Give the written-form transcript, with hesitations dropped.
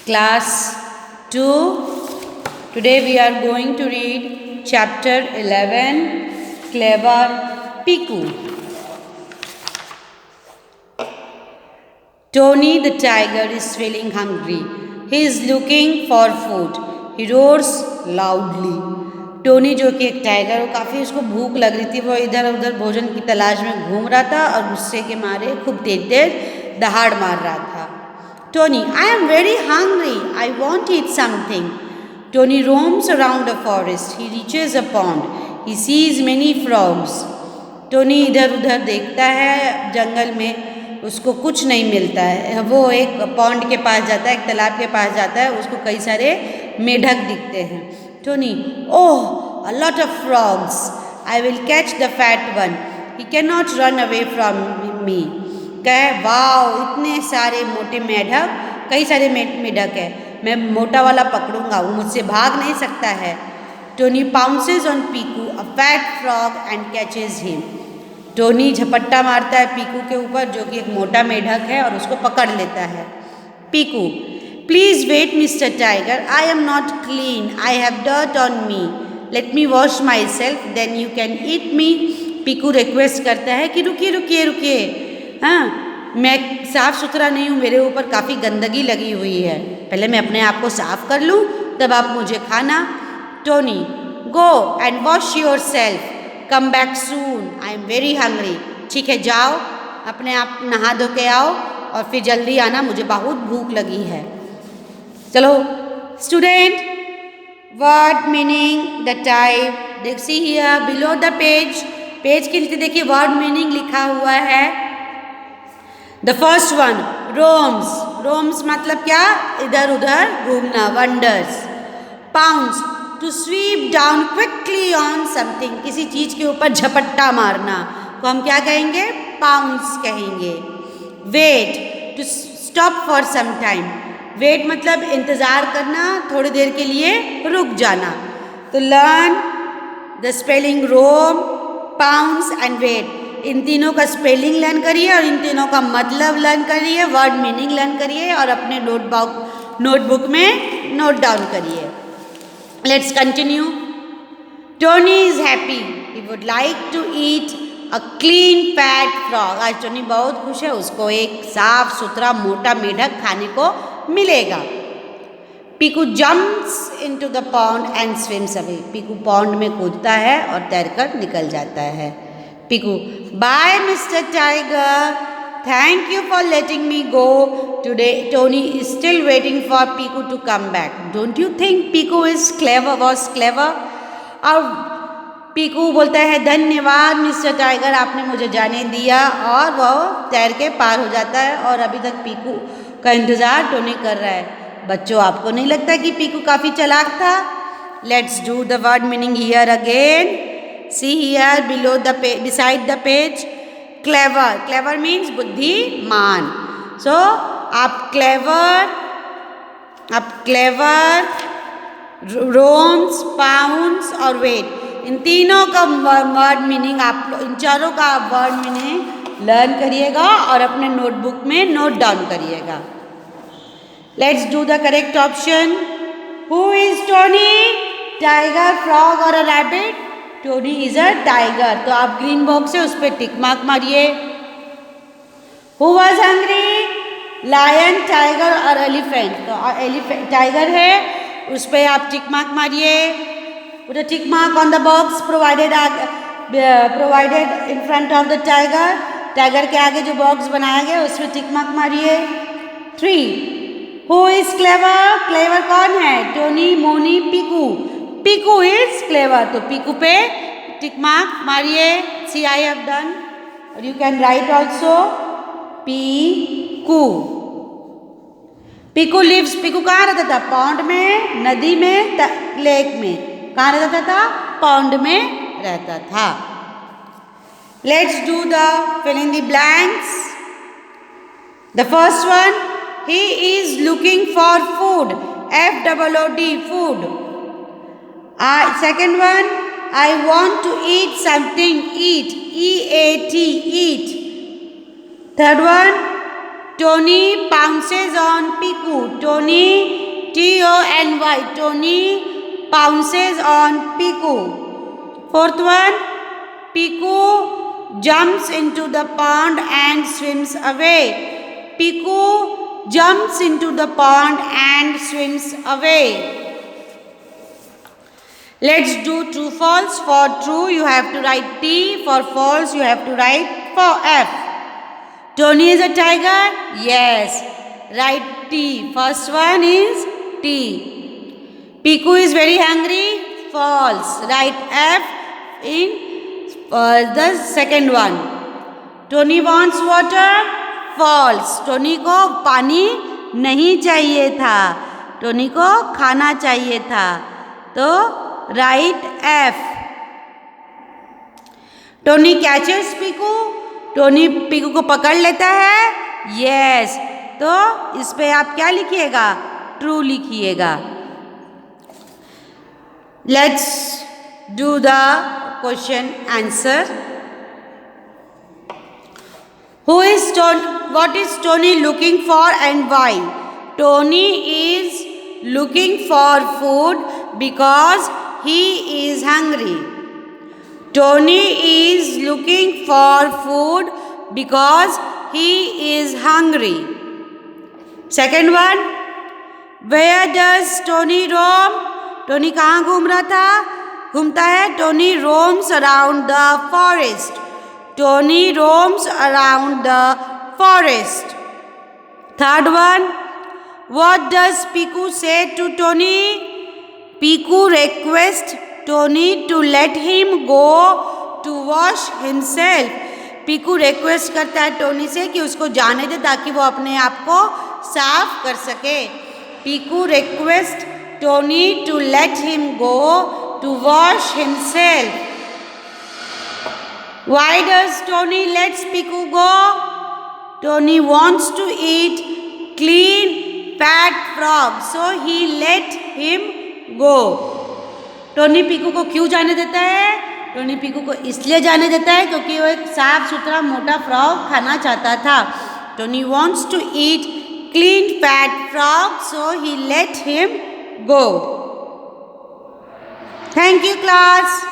Class 2. Today we are going to read chapter 11, Clever Piku. Tony the tiger is feeling hungry. He is looking for food. He roars loudly. Tony जो कि एक tiger, वो काफ़ी उसको भूख लग रही थी, वो इधर उधर भोजन की तलाश में घूम रहा था और गुस्से के मारे खूब तेज तेज दहाड़ मार रहा था. Tony, I am very hungry. I want to eat something. Tony roams around a forest. He reaches a pond. He sees many frogs. Tony इधर उधर देखता है जंगल में, उसको कुछ नहीं मिलता है. वो एक पॉन्ड के पास जाता है, एक तालाब के पास जाता है, उसको कई सारे मेढक दिखते हैं. Tony, oh, a lot of frogs. I will catch the fat one. He cannot run away from me. कहे, वाओ, इतने सारे मोटे मेढक, कई सारे मेढक है, मैं मोटा वाला पकड़ूंगा, वो मुझसे भाग नहीं सकता है. Tony pounces on Piku, a fat frog, and catches him. Tony झपट्टा मारता है पीकू के ऊपर, जो कि एक मोटा मेढक है, और उसको पकड़ लेता है. Piku, please wait mister Tiger, I am not clean, I have dirt on me, let me wash myself, then you can eat me. Piku request करता है कि रुकिए रुकिए रुकिए, हाँ, मैं साफ़ सुथरा नहीं हूँ, मेरे ऊपर काफ़ी गंदगी लगी हुई है, पहले मैं अपने आप को साफ कर लूँ, तब आप मुझे खाना. Tony, go and wash your self, come back soon, I am very hungry. ठीक है, जाओ, अपने आप नहा धो के आओ और फिर जल्दी आना, मुझे बहुत भूख लगी है. चलो student, word meaning, the type, देख see here below the page, page के नीचे देखिए वर्ड मीनिंग लिखा हुआ है. The first one, roams, roams मतलब क्या, इधर उधर घूमना, wanders. Pounce, to sweep down quickly on something, किसी चीज़ के ऊपर झपट्टा मारना को हम क्या कहेंगे, पाउंस कहेंगे. Wait, to stop for some time, wait मतलब इंतज़ार करना, थोड़ी देर के लिए रुक जाना. तो learn the spelling roam, pounce and wait, इन तीनों का स्पेलिंग लर्न करिए और इन तीनों का मतलब लर्न करिए, वर्ड मीनिंग लर्न करिए और अपने नोटबुक में नोट डाउन करिए. Let's continue. Tony is happy. He would like to eat a clean fat frog. आज टोनी बहुत खुश है, उसको एक साफ सुथरा मोटा मेढक खाने को मिलेगा. Piku jumps into the pond and swims away. Piku pond में कूदता है और तैरकर निकल जाता है. Piku, bye Mr. Tiger. Thank you for letting me go today. Tony is still waiting for Piku to come back. Don't you think Piku was clever? और पीकू बोलता है, धन्यवाद मिस्टर टाइगर, आपने मुझे जाने दिया, और वह तैर के पार हो जाता है. और अभी तक पीकू का इंतज़ार टोनी कर रहा है. बच्चों, आपको नहीं लगता कि पीकू काफ़ी चालाक था? Let's do the word meaning here again. C here below the page, beside the page. Clever, clever means बुद्धिमान. सो आप क्लेवर, रोम्स, पाउंड्स और वेट, इन तीनों का वर्ड मीनिंग, आप इन चारों का वर्ड मीनिंग लर्न करिएगा और अपने नोटबुक में नोट डाउन करिएगा. Let's do the correct option. Who is Tony, tiger, frog और a rabbit? Tony is a tiger, तो आप ग्रीन बॉक्स है उस पर टिक मार्क मारिए. Who was hungry, lion, tiger और एलिफेंट, तो टाइगर है, उस पर आप टिक मार्क मारिए. Put a tick mark on the box provided in front of the tiger. Tiger के आगे जो बॉक्स बनाया गया उस पर टिक मार्क मारिए. 3. हु इज क्लेवर, क्लेवर कौन है, Tony, Moni, Piku. Piku is clever, तो पीकू पे टिक मार्क मारिए. सी आई हैव डन, और you can write also Piku. Piku lives, Piku कहाँ रहता था, पॉन्ड में, नदी में, लेक में, कहाँ रहता था, पॉन्ड में रहता था. Let's do the fill in the blanks. The first one, he is looking for food, FOOD, food. Second one, I want to eat something, eat, EAT, eat. Third one, Tony pounces on Piku. Tony, Tony, Tony pounces on Piku. Fourth one, Piku jumps into the pond and swims away. Piku jumps into the pond and swims away. Let's do true false. For true you have to write T. For false you have to write for F. Tony is a tiger? Yes. Write T. First one is T. Piku is very hungry? False. Write F in the second one. Tony wants water? False. Tony को पानी नहीं चाहिए था. Tony को खाना चाहिए था. तो write F. Tony catches Piku? Tony Piku को पकड़ लेता है? Yes. तो इस पे आप क्या लिखिएगा? True लिखिएगा. Let's do the question answer. What is Tony looking for and why? Tony is looking for food because he is hungry. Tony is looking for food because he is hungry. Second one, where does Tony roam? Tony कहाँ घूमता है? Tony roams around the forest. Tony roams around the forest. Third one, what does Piku say to Tony? Piku requests Tony to let him go to wash himself. Piku request करता है Tony से कि उसको जाने दे ताकि वो अपने आप को साफ कर सके. Piku requests Tony to let him go to wash himself. Why does Tony let Piku go? Tony wants to eat clean fat frog, so he let him go. Tony Piku को क्यों जाने देता है? Tony Piku को इसलिए जाने देता है क्योंकि वो एक साफ सुथरा मोटा फ्रॉग खाना चाहता था. Tony wants to eat clean fat frog, so he let him go. Thank you, class.